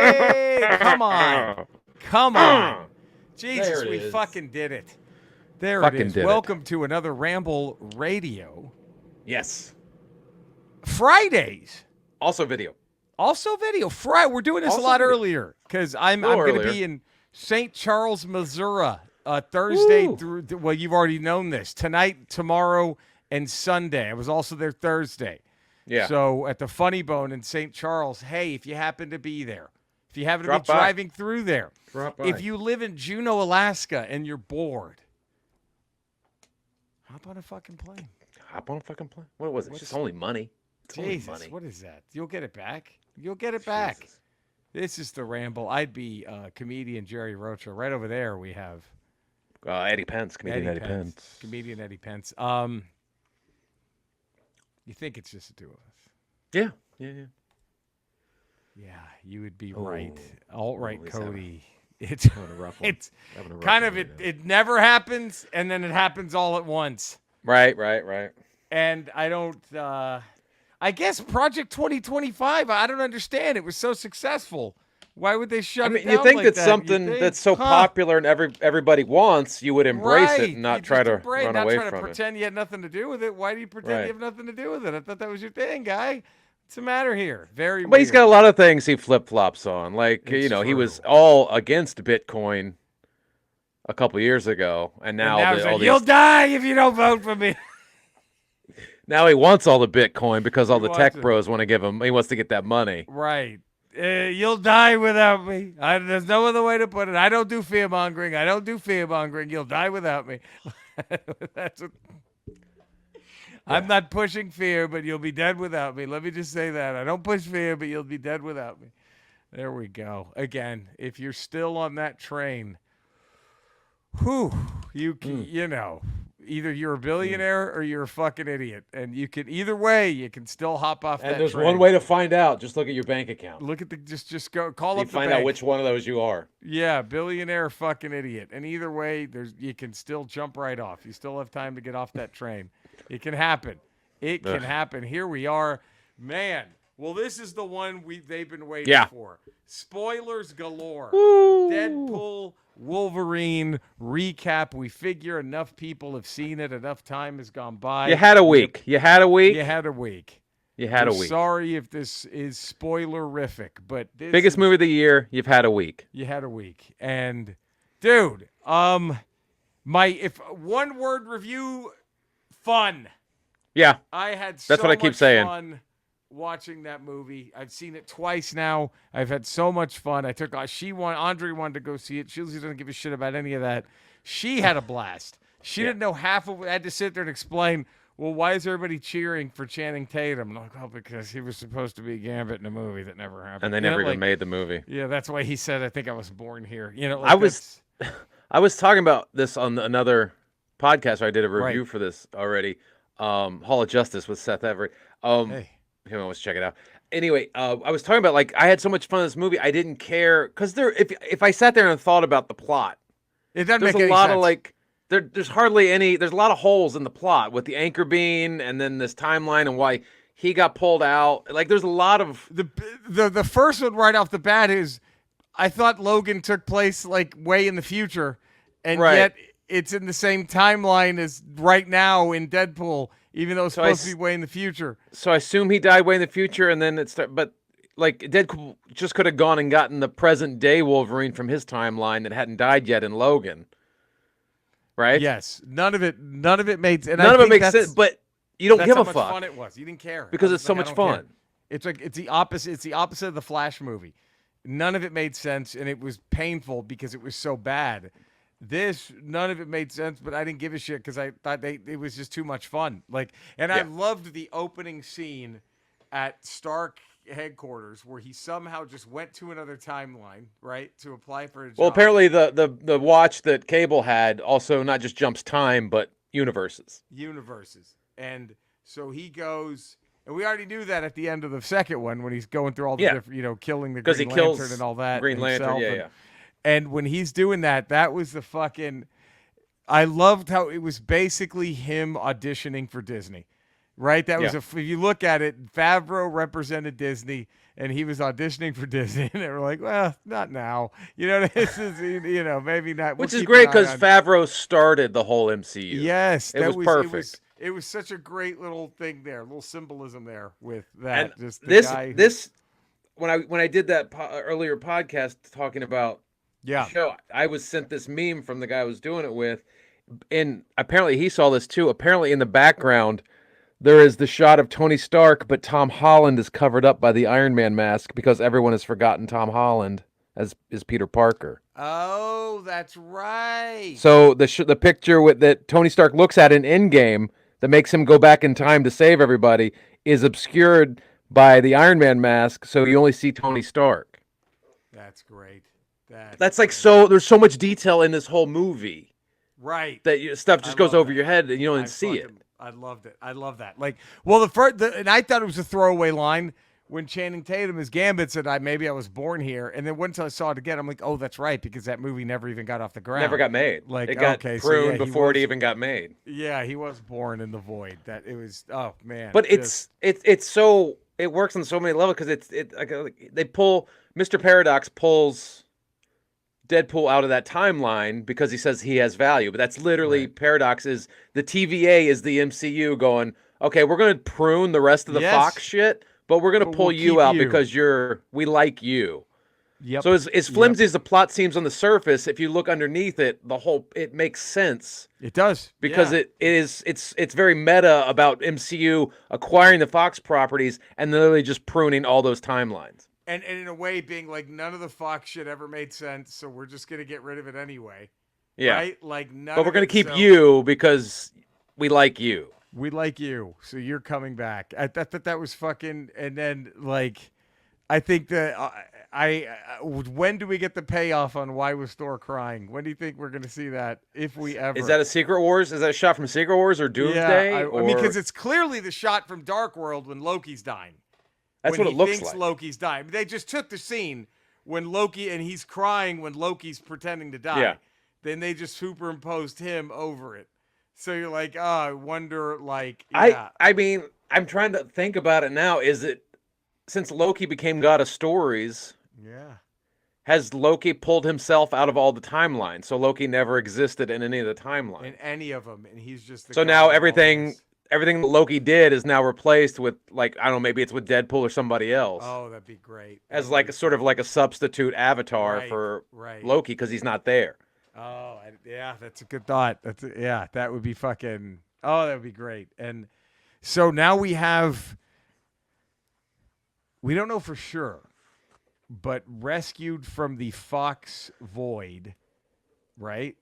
Hey, come on. Come on. Jesus, There it we is. fucking did it. There Fucking it is. did it. Welcome to another Ramble Radio. Yes. Fridays. Also video. Also video. We're doing this Also a lot video. earlier because I'm Little going to earlier. be in St. Charles, Missouri, Thursday Woo. through. Well, you've already known this. Tonight, tomorrow, and Sunday. I was also there Thursday. Yeah. So at the Funny Bone in St. Charles, hey, if you happen to be there, if you happen to Drop be by. driving through there, Drop by. if you live in Juneau, Alaska, and you're bored, hop on a fucking plane. Hop on a fucking plane. What was it? It's What's- just only money. It's only Jesus, money. what is that? You'll get it back. You'll get it back. Jesus. This is the Ramble. I'd be comedian Jerry Rocha. Right over there we have Eddie Pence, comedian Eddie Pence. Comedian Eddie Pence. You think it's just the two of us? Yeah. Yeah, you would be Oh. right. All right, he's Cody. It's Having a rough one. it's Having a rough kind one of right it. now. It never happens, and then it happens all at once. Right. And I don't. I guess Project 2025. I don't understand. It was so successful. Why would they shut I it mean, down you think like that's that? something You think? that's so Huh. popular and everybody wants, you would embrace Right. it and not You try just to embrace- run not away try to from it. pretend you had nothing to do with it. Why do you pretend Right. you have nothing to do with it? I thought that was your thing, guy. What's the matter here? Very But he's weird. got a lot of things he flip-flops on. Like, It's he was true. all against Bitcoin a couple years ago, and And now, now he's all like, these- you'll die if you don't vote for me. now he wants all the Bitcoin because all He the tech wants it. bros want to give him. He wants to get that money. Right. You'll die without me. There's no other way to put it. I don't do fear mongering. You'll die without me. That's what. I'm not pushing fear, but you'll be dead without me. Let me just say that. I don't push fear, but you'll be dead without me. There we go. Again, if you're still on that train, you know, either you're a billionaire or you're a fucking idiot, and you can either way. You can still hop off that And there's train. one way to find out. Just look at your bank account. Look at the just go call You up the find bank. out which one of those you are. Yeah, billionaire, fucking idiot. And either way, you can still jump right off. You still have time to get off that train. It can happen. It can happen. Here we are, man. Well, this is the one they've been waiting for. Spoilers galore. Deadpool, Wolverine recap. We figure enough people have seen it. Enough time has gone by. You had a week. You had a week. We're Sorry if this is spoilerific, but this Biggest is, movie of the year. You've had a week. You had a week. And dude, if one word review, fun. Yeah. I had That's what I keep saying. fun watching that movie. I've seen it twice now. I've had so much fun. Andre wanted to go see it. She doesn't give a shit about any of that. She had a blast. She didn't know half of it. I had to sit there and explain, well, why is everybody cheering for Channing Tatum? I'm like, oh, because he was supposed to be Gambit in a movie that never happened. And they never even made the movie. Yeah, that's why he said, I think I was born here. You know, I was talking about this on another podcast where I did a review for this already. Hall of Justice with Seth Everett. Hey. You can always check it out. Anyway, I was talking about, like, I had so much fun in this movie. I didn't care because if I sat there and thought about the plot, It doesn't there's make a any lot sense. of like there's hardly any. There's a lot of holes in the plot with the anchor being and then this timeline and why he got pulled out. Like, there's a lot of the first one right off the bat is, I thought Logan took place like way in the future, and yet it's in the same timeline as right now in Deadpool, even though it's supposed to be way in the future. So I assume he died way in the future, and then but like Deadpool just could have gone and gotten the present day Wolverine from his timeline that hadn't died yet in Logan. Right? Yes, none of it made sense. None of it makes sense, but you don't give a That's fuck how much fun it was. You didn't care because I it's was so like, much I don't care. fun. It's like it's the opposite. It's the opposite of the Flash movie. None of it made sense, and it was painful because it was so bad. None of it made sense, but I didn't give a shit because I thought it was just too much fun. I loved the opening scene at Stark headquarters where he somehow just went to another timeline, right, to apply for a job. Well, apparently the watch that Cable had also not just jumps time, but universes. And so he goes, and we already knew that at the end of the second one when he's going through all the different, killing the Green Lantern and all that. Green Lantern, himself. And when he's doing that, that was the fucking. I loved how it was basically him auditioning for Disney. right? That was Yeah. if you look at it, Favreau represented Disney, and he was auditioning for Disney, and they were like, well, not now. This is, maybe not. We'll Which is keep great an eye because on. Favreau started the whole MCU. Yes, It was perfect. It was such a great little thing there, little symbolism there with And that. Just the this guy. this when I did that earlier podcast talking about the Yeah. show, I was sent this meme from the guy I was doing it with, and apparently he saw this too. Apparently in the background there is the shot of Tony Stark, but Tom Holland is covered up by the Iron Man mask because everyone has forgotten Tom Holland as is Peter Parker. Oh, that's right. So the picture that Tony Stark looks at in Endgame that makes him go back in time to save everybody is obscured by the Iron Man mask, so you only see Tony Stark. That's great. That's like so. There's so much detail in this whole movie, right. that stuff just goes over your head and you don't even I see it. I loved it. I love that. Like, well, and I thought it was a throwaway line when Channing Tatum as Gambit said, maybe I was born here. And then once I saw it again, I'm like, oh, that's right, because that movie never even got off the ground. Never got made. Like, it got pruned before it even got made. Yeah, he was born in the void. That it was. Oh man. But it's so it works on so many levels because they pull Mr. Paradox pulls Deadpool out of that timeline because he says he has value. But that's literally Right. Paradox is the TVA is the MCU going, okay, we're going to prune the rest of the Fox shit, but we're going to pull we'll you keep out you. because we like you. Yep. So as flimsy as the plot seems on the surface, if you look underneath it, it makes sense. It does. Because yeah. it's very meta about MCU acquiring the Fox properties and literally just pruning all those timelines. And in a way being like none of the Fox shit ever made sense, so we're just gonna get rid of it anyway. Yeah. Right? Like none But we're going gonna keep you because we like you. We like you, so you're coming back. I thought that was fucking. And then like, I think that when do we get the payoff on why was Thor crying? When do you think we're gonna see that? If we ever. Is that a Secret Wars? Is that a shot from Secret Wars or Doomsday? Yeah, I mean, because it's clearly the shot from Dark World when Loki's dying. That's when what it looks thinks like. Loki's dying. They just took the scene when Loki and he's crying when Loki's pretending to die. Yeah. Then they just superimposed him over it. So you're like, I wonder, like, yeah. I mean, I'm trying to think about it now. Is it since Loki became God of Stories? Yeah. Has Loki pulled himself out of all the timelines? So Loki never existed in any of the timelines. In any of them, and he's just the So god now of all everything this. that Loki did is now replaced with, like, I don't know, maybe it's with Deadpool or somebody else. Oh, that'd be great. As like a sort of like a substitute avatar for Loki because he's not there. Oh, yeah, that's a good thought. That would be fucking. Oh, that would be great. And so now we don't know for sure, but rescued from the Fox void, right?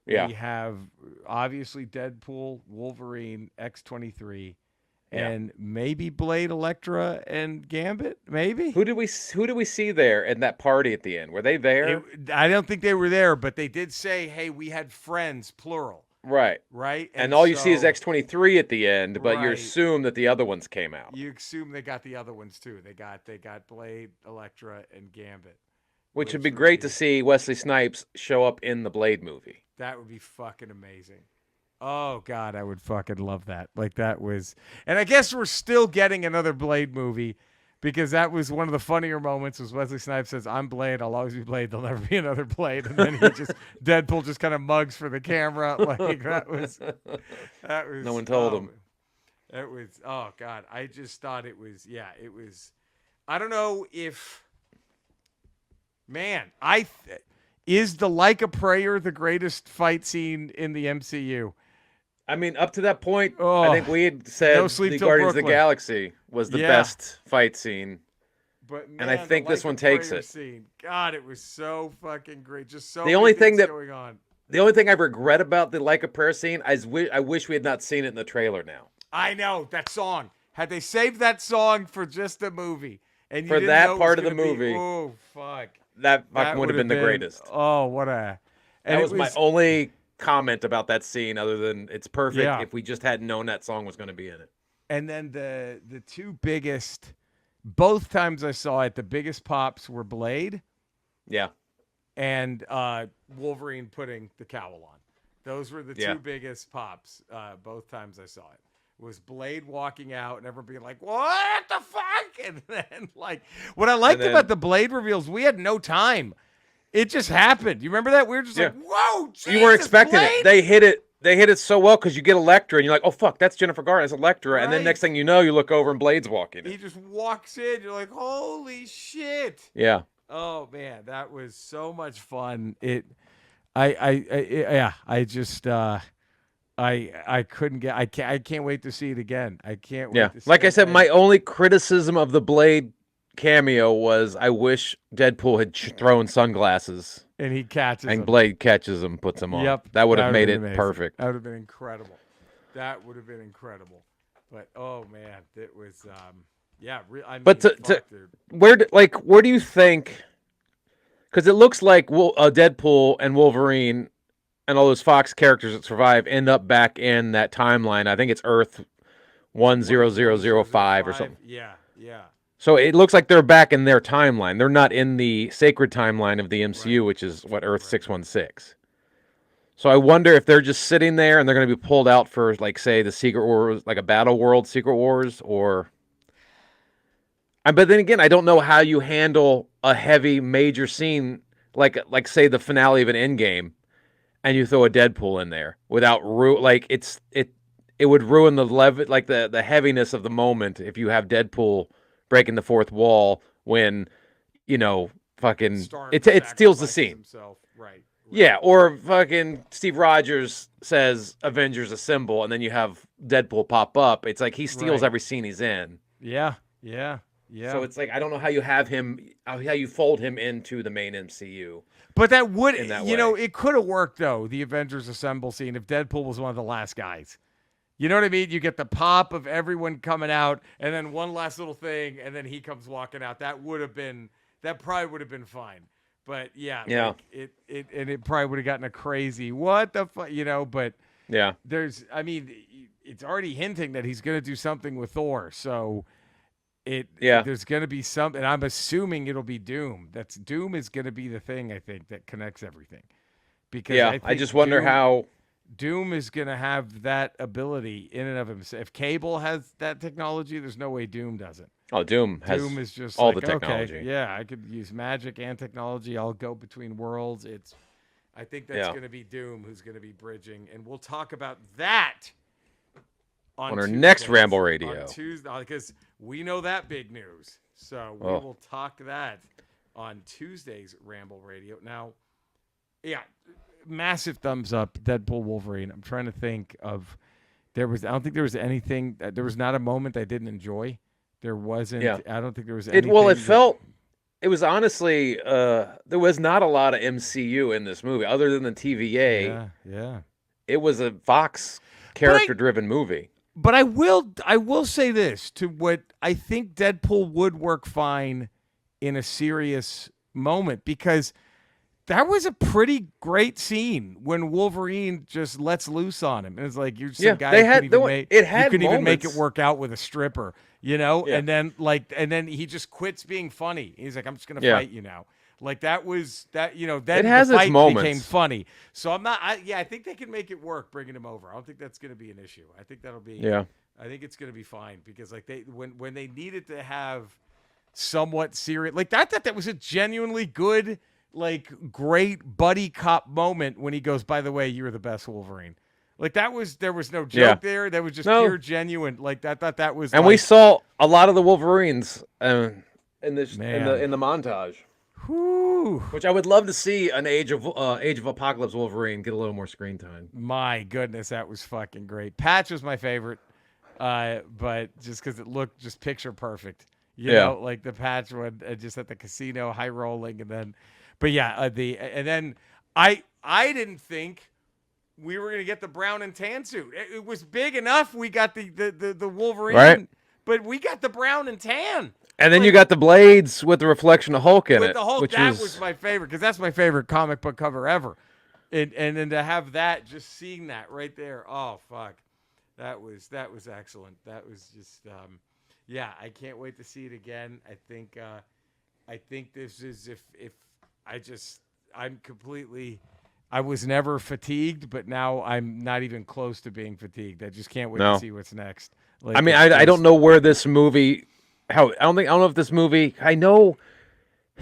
Yeah. We have obviously Deadpool, Wolverine, X-23, and maybe Blade, Elektra, and Gambit. Maybe. Who did we see there at that party at the end? Were they there? I don't think they were there, but they did say, "Hey, we had friends," plural. Right. Right. And all you see is X-23 at the end, but you Right. assume that the other ones came out. You assume they got the other ones too. They got Blade, Elektra, and Gambit. Which would be great to see Wesley Snipes show up in the Blade movie. That would be fucking amazing. Oh God, I would fucking love that. Like that was, and I guess we're still getting another Blade movie because that was one of the funnier moments. Was Wesley Snipes says, "I'm Blade. I'll always be Blade. There'll never be another Blade," and then Deadpool just kind of mugs for the camera. Like that was. No one told him. It was. Oh God, I just thought it was. Yeah, it was. I don't know if. Man, is the Like a Prayer the greatest fight scene in the MCU? I mean, up to that point, I think we had said No Sleep the Till Guardians of Brooklyn. the Galaxy was the best fight scene. But man, And I think the this Like one a Prayer takes it. Scene. God, it was so fucking great. Just so The only many thing things that- going on. The only thing I regret about the Like a Prayer scene is I wish we had not seen it in the trailer now. I know that song. Had they saved that song for just the movie, and you For didn't that know it was part of the gonna be- movie. oh fuck, That fucking would have been the greatest. Oh, what a! And That it was my only comment about that scene, other than it's perfect Yeah. if we just hadn't known that song was going to be in it. And then the two biggest, both times I saw it, the biggest pops were Blade Yeah. and Wolverine putting the cowl on. Those were the Yeah. two biggest pops both times I saw it. was Blade walking out and everyone being like, "What the fuck?" And then like, what I liked about the Blade reveals, we had no time. It just happened. You remember that? We were just like, "Whoa, Jesus, you weren't expecting Blade? it. They hit it so well because you get Elektra and you're like, oh fuck, that's Jennifer Garner, that's Elektra, and then next thing you know, you look over and Blade's walking. He just walks in. You're like, holy shit! Yeah. Oh man, that was so much fun. I just I couldn't get. I can't wait to see it again. I can't wait. To see like it I said, again. my only criticism of the Blade cameo was I wish Deadpool had thrown sunglasses. And he catches and him. Blade catches him, puts him on. Yep. That would have made it amazing. perfect. That would have been incredible. That would have been incredible. But oh man, it was I mean, But where do you think? Because it looks like Deadpool and Wolverine and all those Fox characters that survive end up back in that timeline. I think it's Earth 10005 or something. Yeah. So it looks like they're back in their timeline. They're not in the sacred timeline of the MCU, which is Earth 616. So I wonder if they're just sitting there and they're going to be pulled out for, like, say, the Secret Wars, like a Battle World Secret Wars, or. But then again, I don't know how you handle a heavy major scene like say the finale of an Endgame, and you throw a Deadpool in there without it would ruin the heaviness of the moment if you have Deadpool breaking the fourth wall when fucking it steals the scene. Himself. Right. Yeah, or fucking Steve Rogers says Avengers assemble, and then you have Deadpool pop up. It's like he steals every scene he's in. Yeah. So it's like I don't know how you have him, how you fold him into the main MCU. But that would, it could have worked though. The Avengers assemble scene if Deadpool was one of the last guys. You know what I mean? You get the pop of everyone coming out, and then one last little thing, and then he comes walking out. That probably would have been fine. But yeah. Like it probably would have gotten a crazy what the fuck, But yeah, it's already hinting that he's going to do something with Thor. So there's going to be something. I'm assuming it'll be Doom. Doom is going to be the thing I think that connects everything. Because I just wonder how Doom is going to have that ability in and of himself. If Cable has that technology, there's no way Doom doesn't. Oh, Doom is just all the technology. Okay, yeah, I could use magic and technology. I'll go between worlds. I think that's going to be Doom who's going to be bridging, and we'll talk about that on our next Ramble Radio. On Tuesday, because we know that big news. So we will talk that on Tuesday's Ramble Radio. Now, massive thumbs up, Deadpool Wolverine. I'm trying to think of I don't think there was anything. There was not a moment I didn't enjoy. There wasn't. Yeah. I don't think there was anything. It was honestly, there was not a lot of MCU in this movie other than the TVA. Yeah. It was a Fox character-driven movie. But I will say this to what I think Deadpool would work fine in a serious moment, because that was a pretty great scene when Wolverine just lets loose on him. And it's like, you're some guy who couldn't even make it work out with a stripper, and then he just quits being funny. He's like, I'm just going to fight you now. Like that was that, then it has the fight its moments. Became funny. So I think they can make it work bringing him over. I don't think that's going to be an issue. I think that'll be, I think it's going to be fine, because like when they needed to have somewhat serious, like I thought that was a genuinely good, like great buddy cop moment when he goes, by the way, you're the best Wolverine. Like there was no joke there. That was just pure genuine. Like I thought that was, and we saw a lot of the Wolverines in this in the montage. Whew. Which I would love to see an Age of Apocalypse Wolverine get a little more screen time. My goodness, that was fucking great. Patch was my favorite, but just because it looked just picture perfect. You know, like the Patch one just at the casino, high rolling, and then, but and then I didn't think we were gonna get the brown and tan suit. It was big enough. We got the Wolverine, but we got the brown and tan. And then you got the blades with the reflection of Hulk in it. The Hulk, was my favorite, because that's my favorite comic book cover ever. And then to have that, just seeing that right there, oh fuck, that was excellent. That was just I can't wait to see it again. I think this is if I'm completely, I was never fatigued, but now I'm not even close to being fatigued. I just can't wait No. to see what's next. Like, I mean, I don't know where this movie. I don't know if this movie. I know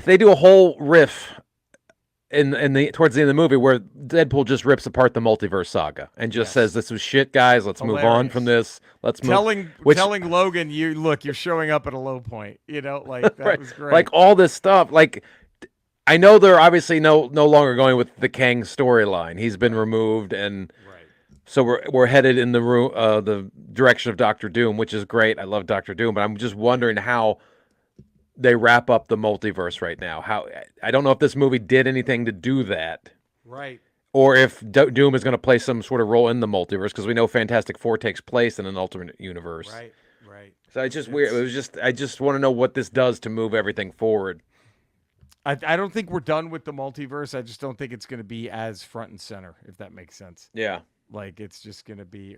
they do a whole riff in the towards the end of the movie where Deadpool just rips apart the multiverse saga and just says, "This was shit, guys. Let's move on from this. Let's move." Telling Logan, you're showing up at a low point. Like that right, was great. like all this stuff. Like I know they're obviously no longer going with the Kang storyline. He's been removed, and so we're headed in the direction of Doctor Doom, which is great. I love Doctor Doom, but I'm just wondering how they wrap up the multiverse right now. How I don't know if this movie did anything to do that, right? Or if Doom is going to play some sort of role in the multiverse, because we know Fantastic Four takes place in an alternate universe. Right. So it's just weird. I just want to know what this does to move everything forward. I don't think we're done with the multiverse. I just don't think it's going to be as front and center, if that makes sense. Yeah. Like it's just going to be,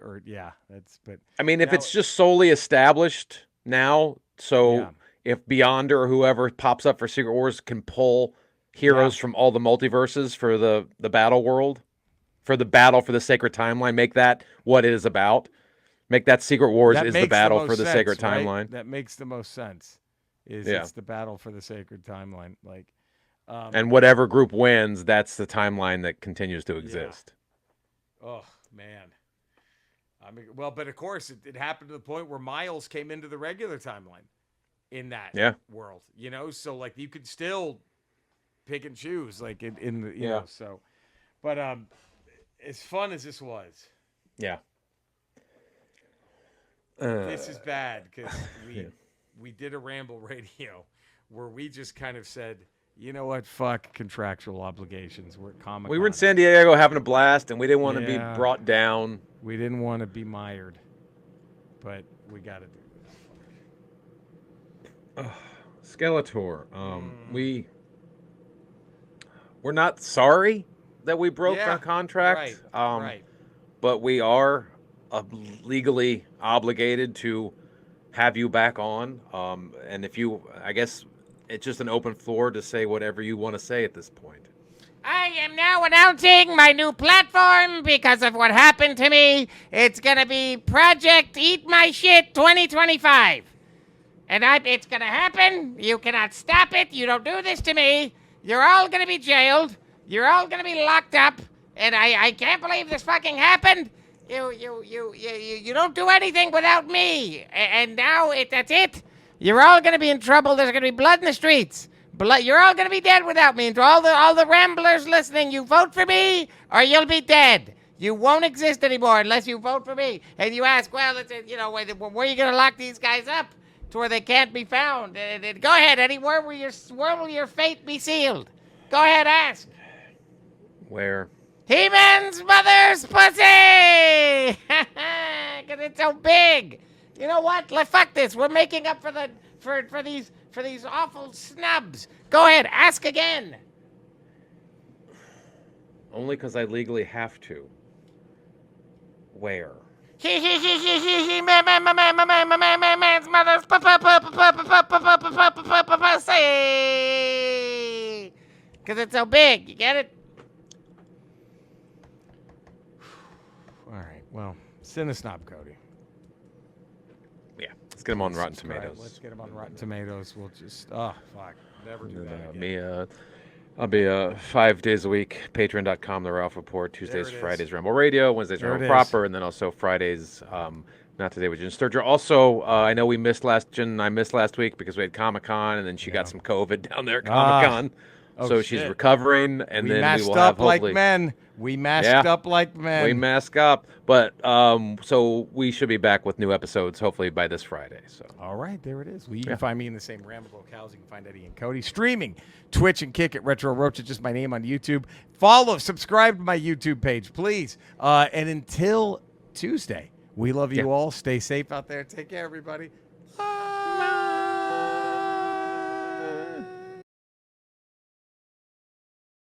but I mean, if it's just solely established now, so if Beyonder or whoever pops up for Secret Wars can pull heroes from all the multiverses for the battle world, for the battle for the sacred timeline, make that what it is about. Make that Secret Wars is the battle for the sacred timeline. That makes the most sense. It's the battle for the sacred timeline. Like, and whatever group wins, that's the timeline that continues to exist. Yeah. Oh man. I mean, well, but of course it happened to the point where Miles came into the regular timeline in that world, so like you could still pick and choose like in the, you know, so, but, as fun as this was, this is bad because we did a Ramble Radio where we just kind of said, you know what, fuck contractual obligations. We're at Comic-Con. We were in San Diego having a blast, and we didn't want to be brought down. We didn't want to be mired, but we got to do this. Skeletor. We're not sorry that we broke our contract. Right. But we are legally obligated to have you back on. And if you, I guess it's just an open floor to say whatever you want to say at this point. I am now announcing my new platform because of what happened to me. It's going to be Project Eat My Shit 2025. And it's going to happen. You cannot stop it. You don't do this to me. You're all going to be jailed. You're all going to be locked up. And I can't believe this fucking happened. You don't do anything without me. And now that's it. You're all going to be in trouble. There's going to be blood in the streets. You're all going to be dead without me. And to all the ramblers listening, you vote for me or you'll be dead. You won't exist anymore unless you vote for me. And you ask, well, where are you going to lock these guys up to where they can't be found? Go ahead, Eddie. Where will your fate be sealed? Go ahead, ask. Where? He-Man's mother's pussy! Because it's so big. You know what? Fuck this. We're making up for these awful snubs. Go ahead, ask again. Only because I legally have to. Where? Man's mother's pussy. Because it's so big. You get it? All right. Well, Cinesnob Cody. Yeah. Let's get him on Rotten Tomatoes. Let's get him on Rotten Tomatoes. We'll just, fuck. Never do that again. I'll be 5 days a week, patreon.com, The Ralph Report, Tuesdays, Fridays, Ramble Radio, Wednesdays, Ramble Proper, and then also Fridays, Not Today with Jen Sturger. Also, I know Jen and I missed last week because we had Comic-Con, and then she got some COVID down there at Comic-Con. So she's recovering, and then we will have hopefully... We masked up like men. We mask up. But, so we should be back with new episodes, hopefully by this Friday. So. All right, there it is. Well, you can find me in the same Ramble locales. You can find Eddie and Cody streaming Twitch and Kick at Retro Roach. It's just my name on YouTube. Subscribe to my YouTube page, please. And until Tuesday, we love you all. Stay safe out there. Take care, everybody.